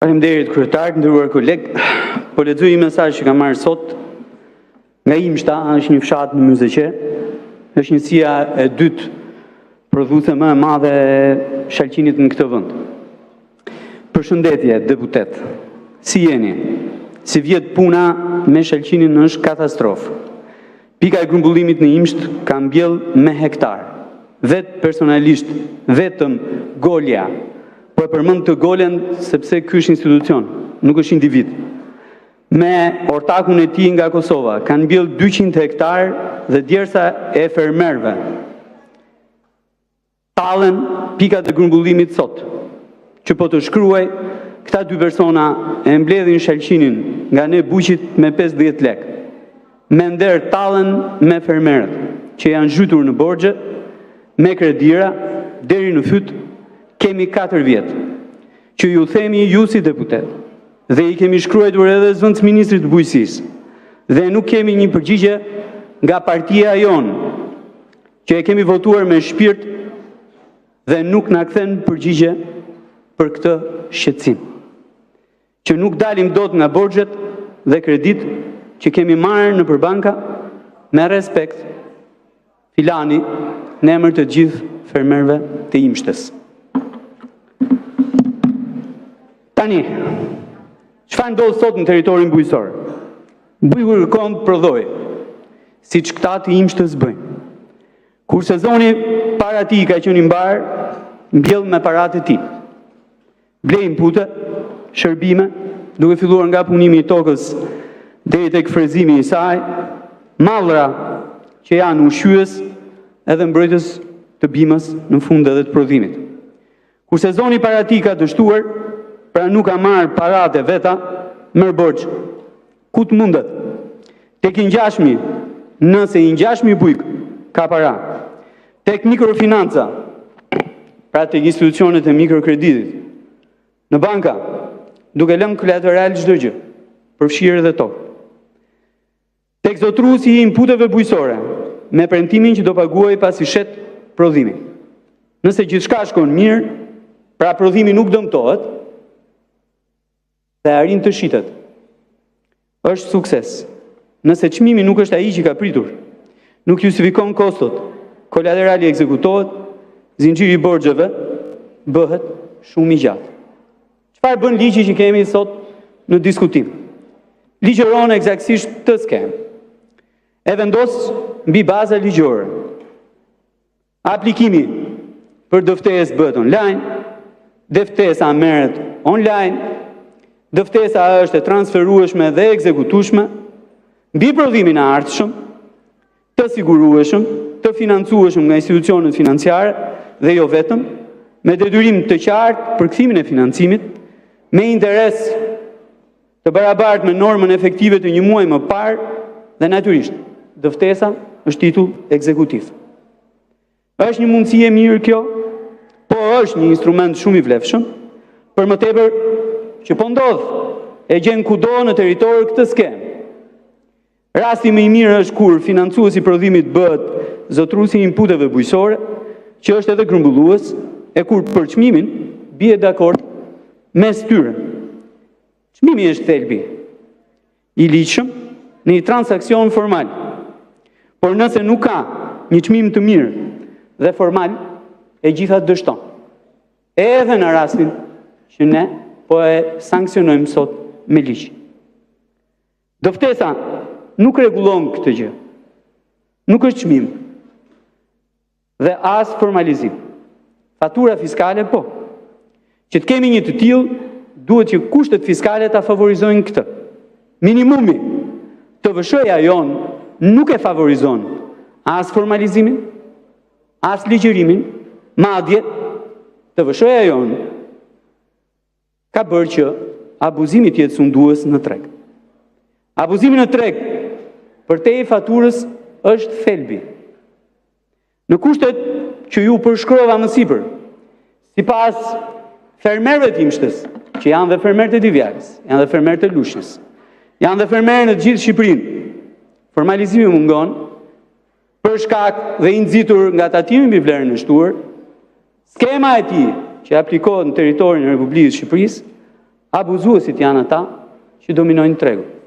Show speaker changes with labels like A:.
A: Faleminderit kryetar, nderuar koleg. Po lexoj një mesazh që kam marrë sot nga Imshta, është një fshat në Myzeqe. Është njësia e dytë prodhuese më e madhe e shalqinit në këtë vend. Përshëndetje, deputet. Si jeni? Si vjet puna me shalqinin është katastrofë. Pika e grumbullimit në Imsht ka mbjell me hektar. Vetë personalisht, vetëm Golja. Po e përmend të Golen sepse ky është institucion, nuk është individ. Me ortakun e tij nga Kosova, kanë mbjell 200 hektar dhe djersa e fermerëve. Tallen pikat e grumbullimit sot. Që po të shkruaj, këta dy persona e mbledhin shalqinin nga ne buqit me 50 lek. Me nder tallen me fermerët, që janë zhytur në borxhe, me kredira, deri në fyt, kemi 4 vjetë, që ju themi ju si deputet, dhe i kemi shkruajtur edhe zëvendës ministrit bujqësisë, dhe nuk kemi një përgjigje nga partia jonë, që e kemi votuar me shpirt dhe nuk na kthen përgjigje për këtë shqetësim. Që nuk dalim dot nga borxhet dhe kredit që kemi marrë në përbanka me respekt, filani në emër të gjithë fermerëve të Imshtës. Tani, çfarë ndodh sot në territorin bujqësor? Bujku kërkon prodhoi, siç këta të Imshtës bëjnë. Kur sezoni para tij ka qenë i mbar, mbjell me paratë e tij. Blejnë pute, shërbime, duke filluar nga punimi i tokës deri tek frezimi i saj, mallra që janë ushqyes edhe mbrojtës të bimës në fund edhe të prodhimit. Kur sezoni para tij ka dështuar, pra nuk ka marrë paratë e veta, merr borxh. Ku të mundet? Tek i ngjashmi, nëse i ngjashmi bujk ka para. Tek mikrofinanca, pra tek institucionet e mikrokreditit. Në banka, duke lënë kolateral çdo gjë, përfshirë edhe tokë. Tek zotruesi i inputeve bujqësore, me premtimin që do paguaj pasi shet prodhimi. Nëse gjithçka shkon mirë, pra prodhimi nuk dëmtohet, dhe arrin të shitet. Është sukses. Nëse çmimi nuk është ai që ka pritur, nuk justifikon kostot, kolaterali ekzekutohet, zinxhiri i borxheve bëhet shumë i gjatë. Çfarë bën ligji që kemi sot në diskutim? Ligjëron eksaktësisht këtë skemë. E vendos mbi baza ligjore. Aplikimi për dëftesë bëhet online, dëftesa merret online, dëftesa është e transferueshme dhe ekzekutueshme, mbi prodhimin e ardhshëm, të sigurueshëm, të financueshëm nga institucionet financiare dhe jo vetëm, me detyrim të qartë për kthimin e financimit, me interes të barabartë me normën efektive të një muaji më parë dhe natyrisht, dëftesa është titull ekzekutiv. Është një mundësi e mirë kjo, po është një instrument shumë i vlefshëm, për më tepër që po ndodh e gjen kudo në territor këtë skemë. Rasti më i mirë është kur financuesi i prodhimit bëhet zotruesi i inputeve bujqësore, që është edhe grumbullues, e kur për çmimin bie dakord mes tyre. Çmimi është thelbi i ligjshëm në një transakcion formal. Por nëse nuk ka një çmim të mirë dhe formal, e gjitha dështon. Edhe në rastin që ne po e sankcionojmë sot me ligj. Dëftesa nuk rregullon këtë gjë. Nuk është çmim dhe as formalizim. Fatura fiskale po. Që të kemi një të tillë, duhet që kushtet fiskale ta favorizojnë këtë. Minimumi të TVSH-ja jonë nuk e favorizon as formalizimin, as ligjërimin, madje TVSH-ja jonë ka bërë që abuzimi të jetë sundues në treg. Abuzimi në treg për te i faturës është thelbi. Në kushtet që ju përshkrova më sipër, sipas fermerëve të Imshtës, që janë dhe fermerët e Divjarës, janë dhe fermerët e Lushnjës, janë dhe fermerët në gjithë Shqipërinë, formalizimi mungon, për shkak dhe i nxitur nga tatimi mbi vlerën e shtuar, skema e tij që aplikohet në territorin e Republikës së Shqipërisë Abuzuesit janë ata që dominojnë tregun.